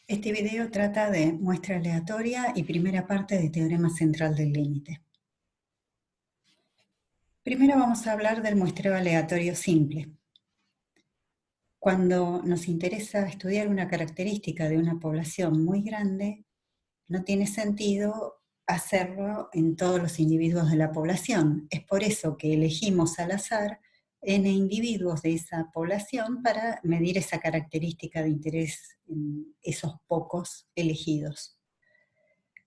Este video trata de muestra aleatoria y primera parte de teorema central del límite. Primero vamos a hablar del muestreo aleatorio simple. Cuando nos interesa estudiar una característica de una población muy grande, no tiene sentido hacerlo en todos los individuos de la población. Es por eso que elegimos al azar n individuos de esa población para medir esa característica de interés en esos pocos elegidos.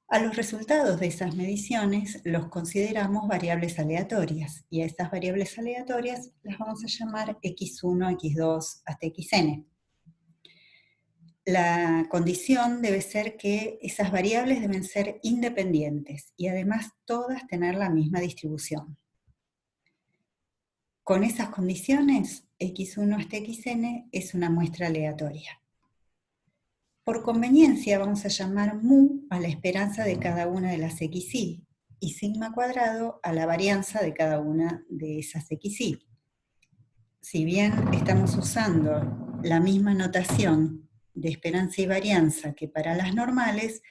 A los resultados de esas mediciones los consideramos variables aleatorias, y a estas variables aleatorias las vamos a llamar x1, x2, hasta xn. La condición debe ser que esas variables deben ser independientes y además todas tener la misma distribución. Con esas condiciones, x1 hasta xn es una muestra aleatoria. Por conveniencia vamos a llamar mu a la esperanza de cada una de las xy y sigma cuadrado a la varianza de cada una de esas xy. Si bien estamos usando la misma notación de esperanza y varianza que para las normales,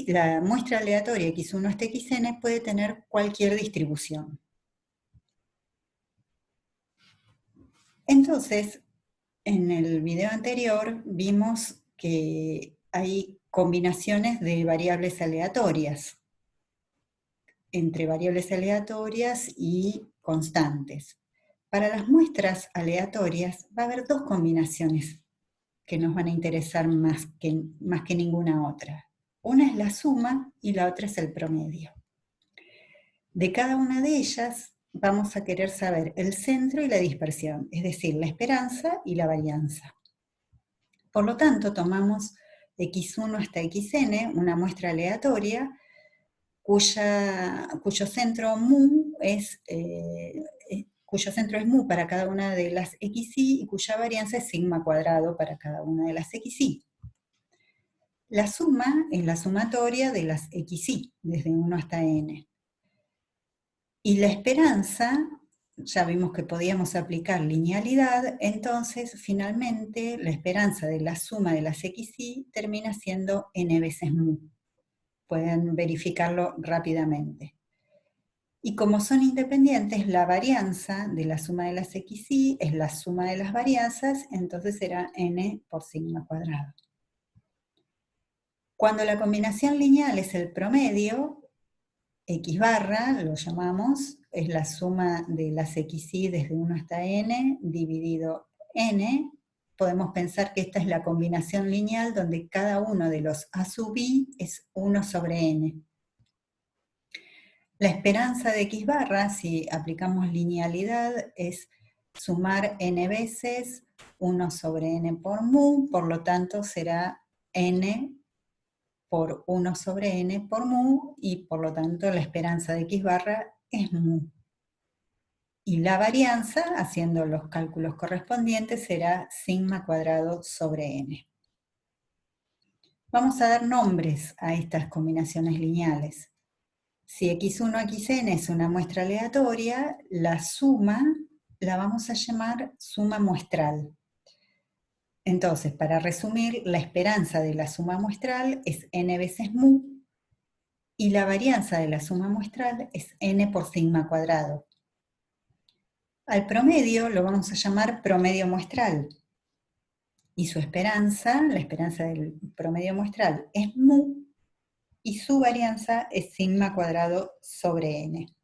la muestra aleatoria x1 hasta xn puede tener cualquier distribución. Entonces, en el video anterior vimos que hay combinaciones de variables aleatorias, entre variables aleatorias y constantes. Para las muestras aleatorias va a haber dos combinaciones que nos van a interesar más que ninguna otra. Una es la suma y la otra es el promedio. De cada una de ellas vamos a querer saber el centro y la dispersión, es decir, la esperanza y la varianza. Por lo tanto, tomamos x1 hasta xn, una muestra aleatoria, cuyo centro es mu para cada una de las xy y cuya varianza es sigma cuadrado para cada una de las xy. La suma es la sumatoria de las xy, desde 1 hasta n. Y la esperanza, ya vimos que podíamos aplicar linealidad, entonces finalmente la esperanza de la suma de las xy termina siendo n veces mu. Pueden verificarlo rápidamente. Y como son independientes, la varianza de la suma de las xy es la suma de las varianzas, entonces será n por sigma cuadrado. Cuando la combinación lineal es el promedio, x barra, lo llamamos, es la suma de las xy desde 1 hasta n dividido n. Podemos pensar que esta es la combinación lineal donde cada uno de los a sub i es 1 sobre n. La esperanza de x barra, si aplicamos linealidad, es sumar n veces 1 sobre n por mu, por lo tanto será n por 1 sobre n por mu, y por lo tanto la esperanza de x barra es mu. Y la varianza, haciendo los cálculos correspondientes, será sigma cuadrado sobre n. Vamos a dar nombres a estas combinaciones lineales. Si x1 xn es una muestra aleatoria, la suma la vamos a llamar suma muestral. Entonces, para resumir, la esperanza de la suma muestral es n veces mu, y la varianza de la suma muestral es n por sigma cuadrado. Al promedio lo vamos a llamar promedio muestral, y su esperanza, la esperanza del promedio muestral, es mu, y su varianza es sigma cuadrado sobre n.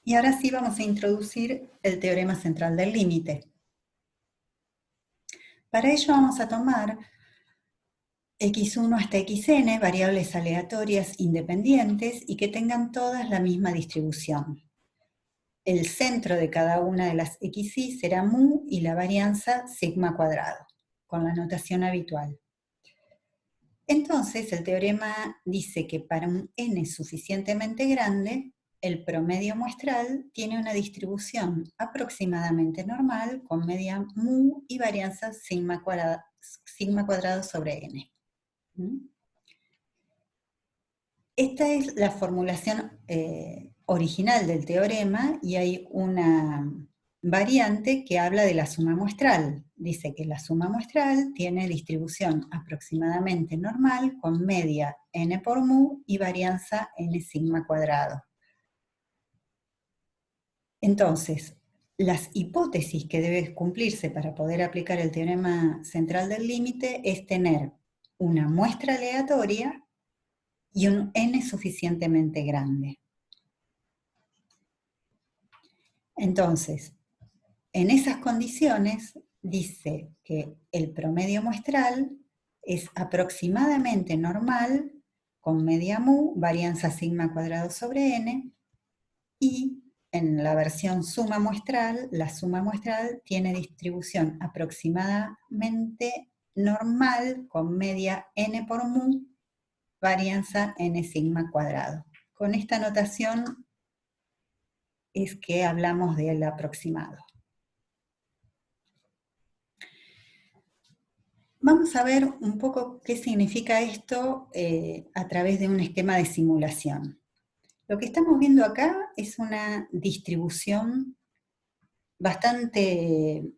Y ahora sí vamos a introducir el teorema central del límite. Para ello vamos a tomar x1 hasta xn, variables aleatorias independientes y que tengan todas la misma distribución. El centro de cada una de las xy será mu y la varianza sigma cuadrado, con la notación habitual. Entonces el teorema dice que para un n suficientemente grande, el promedio muestral tiene una distribución aproximadamente normal con media mu y varianza sigma cuadrado sobre n. Esta es la formulación original del teorema, y hay una variante que habla de la suma muestral. Dice que la suma muestral tiene distribución aproximadamente normal con media n por mu y varianza n sigma cuadrado. Entonces, las hipótesis que deben cumplirse para poder aplicar el teorema central del límite es tener una muestra aleatoria y un n suficientemente grande. Entonces, en esas condiciones dice que el promedio muestral es aproximadamente normal con media mu, varianza sigma cuadrado sobre n, y en la versión suma muestral, la suma muestral tiene distribución aproximadamente normal con media n por mu, varianza n sigma cuadrado. Con esta notación es que hablamos del aproximado. Vamos a ver un poco qué significa esto a través de un esquema de simulación. Lo que estamos viendo acá es una distribución bastante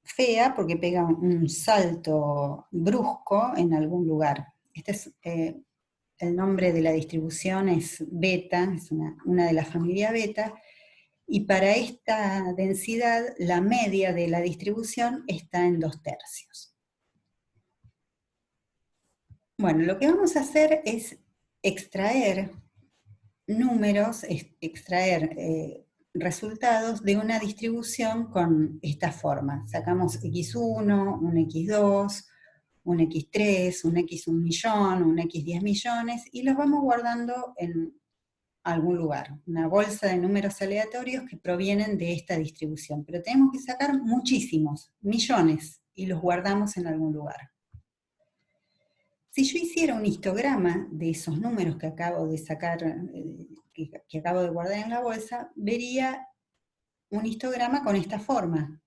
fea porque pega un salto brusco en algún lugar. Este es, el nombre de la distribución es beta, es una de la familia beta, y para esta densidad la media de la distribución está en 2/3. Bueno, lo que vamos a hacer es extraer números, extraer resultados de una distribución con esta forma. Sacamos x1, un x2, un x3, un x1 millón, un x10 millones, y los vamos guardando en algún lugar. Una bolsa de números aleatorios que provienen de esta distribución. Pero tenemos que sacar muchísimos, millones, y los guardamos en algún lugar. Si yo hiciera un histograma de esos números que acabo de sacar, que acabo de guardar en la bolsa, vería un histograma con esta forma,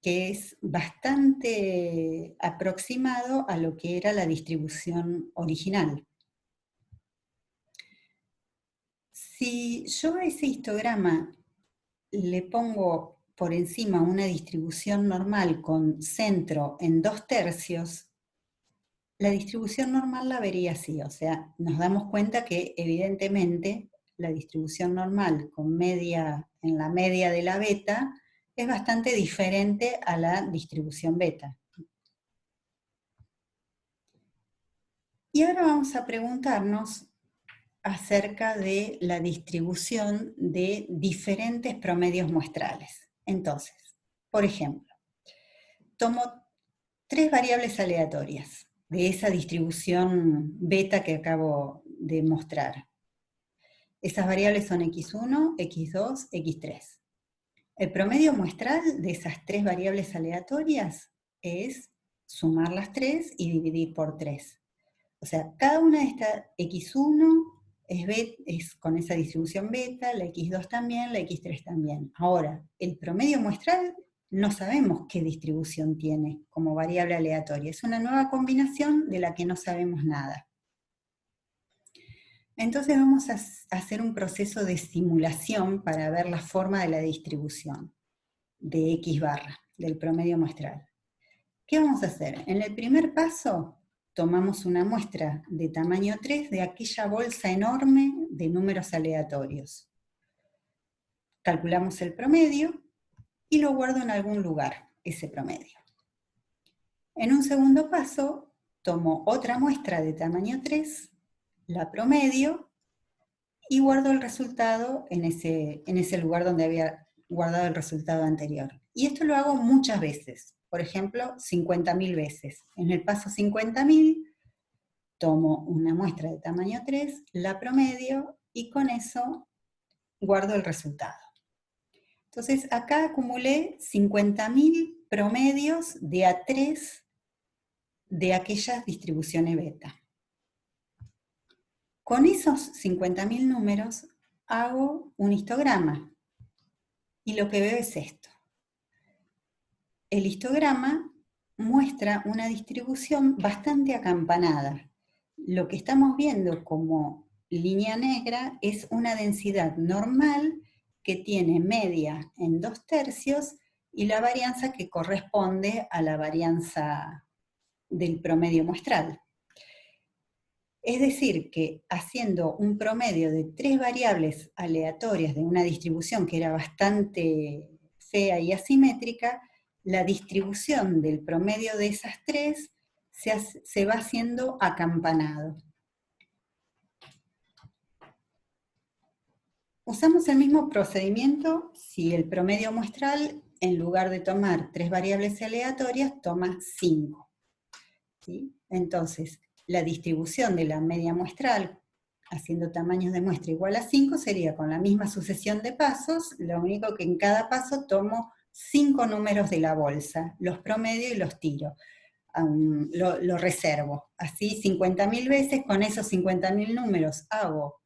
que es bastante aproximado a lo que era la distribución original. Si yo a ese histograma le pongo por encima una distribución normal con centro en 2/3, la distribución normal la vería así, o sea, nos damos cuenta que evidentemente la distribución normal con media en la media de la beta es bastante diferente a la distribución beta. Y ahora vamos a preguntarnos acerca de la distribución de diferentes promedios muestrales. Entonces, por ejemplo, tomo 3 variables aleatorias de esa distribución beta que acabo de mostrar. Esas variables son x1, x2, x3. El promedio muestral de esas 3 variables aleatorias es sumar las 3 y dividir por 3. O sea, cada una de estas x1 es con esa distribución beta, la x2 también, la x3 también. Ahora, el promedio muestral no sabemos qué distribución tiene como variable aleatoria. Es una nueva combinación de la que no sabemos nada. Entonces vamos a hacer un proceso de simulación para ver la forma de la distribución de x barra, del promedio muestral. ¿Qué vamos a hacer? En el primer paso tomamos una muestra de tamaño 3 de aquella bolsa enorme de números aleatorios. Calculamos el promedio y lo guardo en algún lugar, ese promedio. En un segundo paso, tomo otra muestra de tamaño 3, la promedio, y guardo el resultado en ese lugar donde había guardado el resultado anterior. Y esto lo hago muchas veces, por ejemplo, 50.000 veces. En el paso 50.000, tomo una muestra de tamaño 3, la promedio, y con eso guardo el resultado. Entonces, acá acumulé 50.000 promedios de A3 de aquellas distribuciones beta. Con esos 50.000 números hago un histograma, y lo que veo es esto. El histograma muestra una distribución bastante acampanada. Lo que estamos viendo como línea negra es una densidad normal que tiene media en 2/3 y la varianza que corresponde a la varianza del promedio muestral. Es decir, que haciendo un promedio de 3 variables aleatorias de una distribución que era bastante fea y asimétrica, la distribución del promedio de esas 3 se va haciendo acampanado. Usamos el mismo procedimiento si el promedio muestral, en lugar de tomar 3 variables aleatorias, toma 5. ¿Sí? Entonces, la distribución de la media muestral, haciendo tamaños de muestra igual a 5, sería con la misma sucesión de pasos, lo único que en cada paso tomo 5 números de la bolsa, los promedio y los tiro. Lo reservo. Así 50.000 veces, con esos 50.000 números hago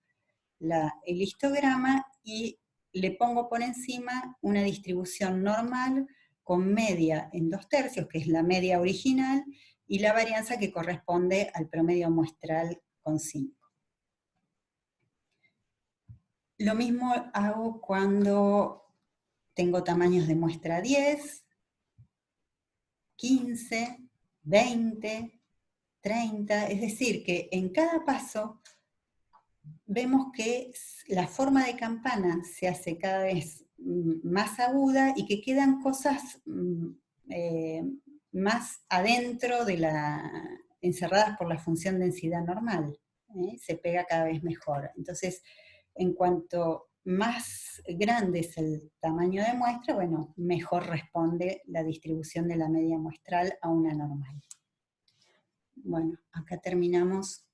el histograma y le pongo por encima una distribución normal con media en 2/3, que es la media original, y la varianza que corresponde al promedio muestral con 5. Lo mismo hago cuando tengo tamaños de muestra 10, 15, 20, 30, es decir, que en cada paso vemos que la forma de campana se hace cada vez más aguda y que quedan cosas más adentro de encerradas por la función densidad normal. Se pega cada vez mejor. Entonces, en cuanto más grande es el tamaño de muestra, bueno, mejor responde la distribución de la media muestral a una normal. Bueno, acá terminamos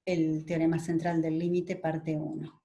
el teorema central del límite, parte 1.